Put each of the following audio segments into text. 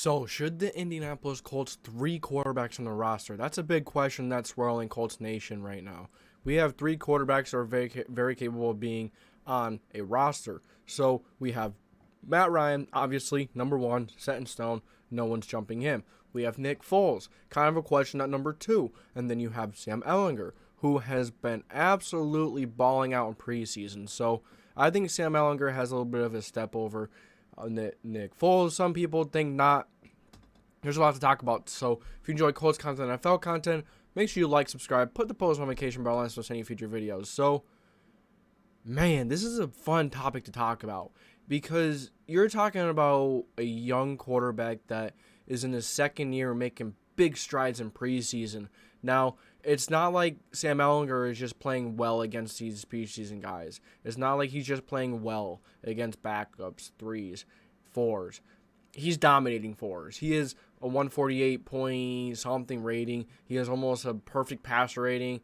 So, should the Indianapolis Colts 3 quarterbacks on the roster? That's a big question that's swirling Colts Nation right now. We have 3 quarterbacks that are very capable of being on a roster. So, we have Matt Ryan, obviously, number 1, set in stone. No one's jumping him. We have Nick Foles, kind of a question at number 2. And then you have Sam Ehlinger, who has been absolutely balling out in preseason. So, I think Sam Ehlinger has a little bit of a step over Nick Foles. Some people think not. There's a lot to talk about. So if you enjoy Colts content, NFL content, make sure you like, subscribe, put the post notification bell on so any future videos. So, man, this is a fun topic to talk about because you're talking about a young quarterback that is in his second year making big strides in preseason. Now, it's not like Sam Ehlinger is just playing well against these preseason guys. It's not like he's just playing well against backups, 3s, 4s. He's dominating 4s. He is a 148 point something rating. He has almost a perfect passer rating.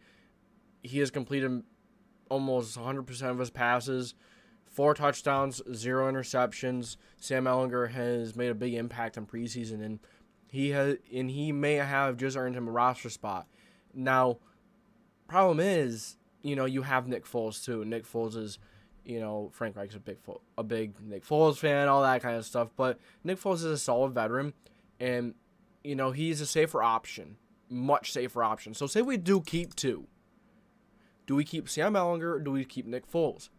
He has completed almost 100% of his passes. 4 touchdowns, 0 interceptions. Sam Ehlinger has made a big impact on preseason, and he may have just earned him a roster spot. Now, problem is, you have Nick Foles too. Nick Foles is, Frank Reich's a big Nick Foles fan, all that kind of stuff. But Nick Foles is a solid veteran, and he's a safer option, much safer option. So say we do keep 2. Do we keep Sam Ehlinger or do we keep Nick Foles?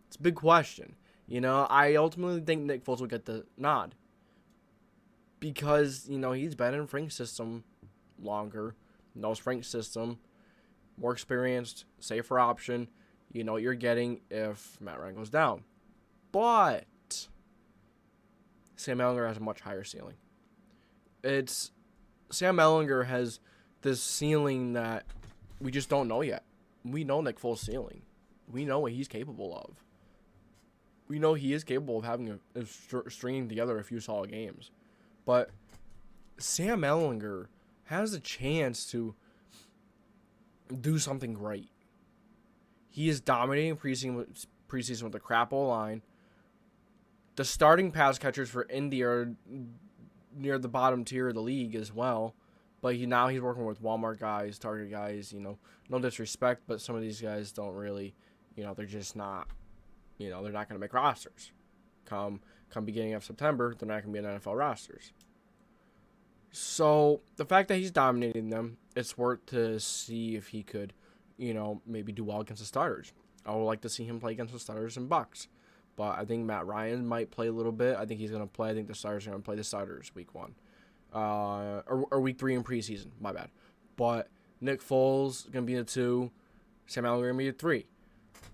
It's a big question. I ultimately think Nick Foles will get the nod because he's been in Frank's system longer. Knows Frank's system, more experienced, safer option. You know what you're getting if Matt Ryan goes down. But Sam Ehlinger has a much higher ceiling. Sam Ehlinger has this ceiling that we just don't know yet. We know Nick Foles' ceiling. We know what he's capable of. We know he is capable of having stringing together a few solid games. But Sam Ehlinger has a chance to do something great. He is dominating preseason with the crap O-line. The starting pass catchers for Indy are near the bottom tier of the league as well. But now he's working with Walmart guys, Target guys. No disrespect, but some of these guys don't really, they're just not, they're not going to make rosters. Come beginning of September, they're not going to be in NFL rosters. So the fact that he's dominating them, it's worth to see if he could, maybe do well against the starters. I would like to see him play against the starters and Bucks. But I think Matt Ryan might play a little bit. I think he's going to play. I think the starters are going to play the starters week 1. Or week 3 in preseason. My bad. But Nick Foles is going to be the 2. Sam Ehlinger going to be the 3.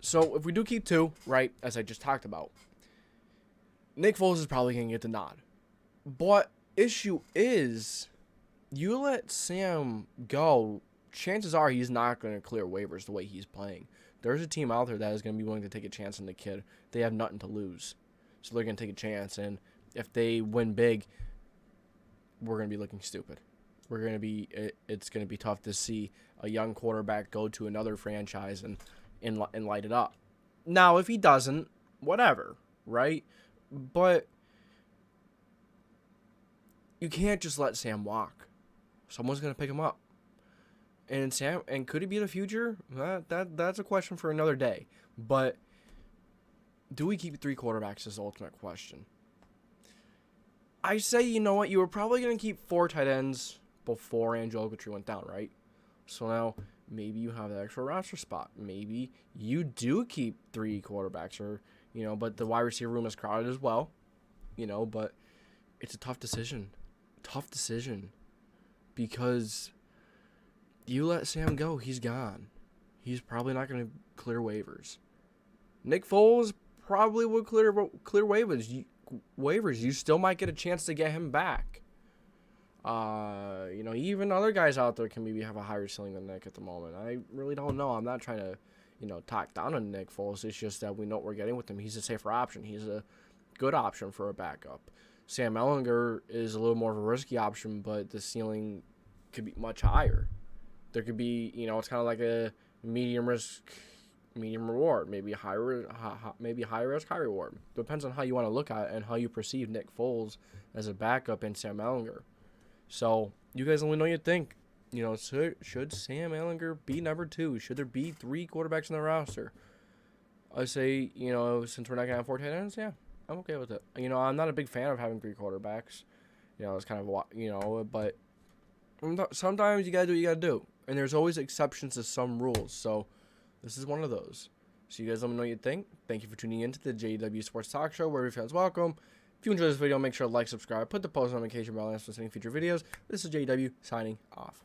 So if we do keep 2, right, as I just talked about, Nick Foles is probably going to get the nod. But issue is, you let Sam go, chances are he's not going to clear waivers the way he's playing. There's a team out there that is going to be willing to take a chance on the kid. They have nothing to lose. So they're going to take a chance. And if they win big, we're going to be looking stupid. It's going to be tough to see a young quarterback go to another franchise and light it up. Now, if he doesn't, whatever, right? But you can't just let Sam walk. Someone's going to pick him up. And could he be the future? That's a question for another day. But do we keep 3 quarterbacks is the ultimate question. I say, you know what? You were probably going to keep 4 tight ends before Angelo Ogletree went down, right? So now maybe you have that extra roster spot. Maybe you do keep 3 quarterbacks, or but the wide receiver room is crowded as well. But it's a tough decision. Because you let Sam go, he's gone. He's probably not going to clear waivers. Nick Foles probably would clear waivers. You still might get a chance to get him back. Even other guys out there can maybe have a higher ceiling than Nick at the moment. I really don't know. I'm not trying to, talk down on Nick Foles. It's just that we know what we're getting with him. He's a safer option. He's a good option for a backup. Sam Ehlinger is a little more of a risky option, but the ceiling could be much higher. There could be, it's kind of like a medium risk, medium reward, maybe maybe high risk, high reward. Depends on how you want to look at it and how you perceive Nick Foles as a backup and Sam Ehlinger. So you guys let me know what you think. You know, should Sam Ehlinger be number 2? Should there be 3 quarterbacks in the roster? I say, you know, since we're not gonna have 4 tight ends, yeah, I'm okay with it. You know, I'm not a big fan of having 3 quarterbacks. You know, it's kind of, you know, but sometimes you gotta do what you gotta do, and there's always exceptions to some rules. So this is one of those. So you guys let me know what you think. Thank you for tuning in to the JDW Sports Talk Show, where every fan's welcome. If you enjoyed this video, make sure to like, subscribe, put the post notification bell on for any future videos. This is JDW signing off.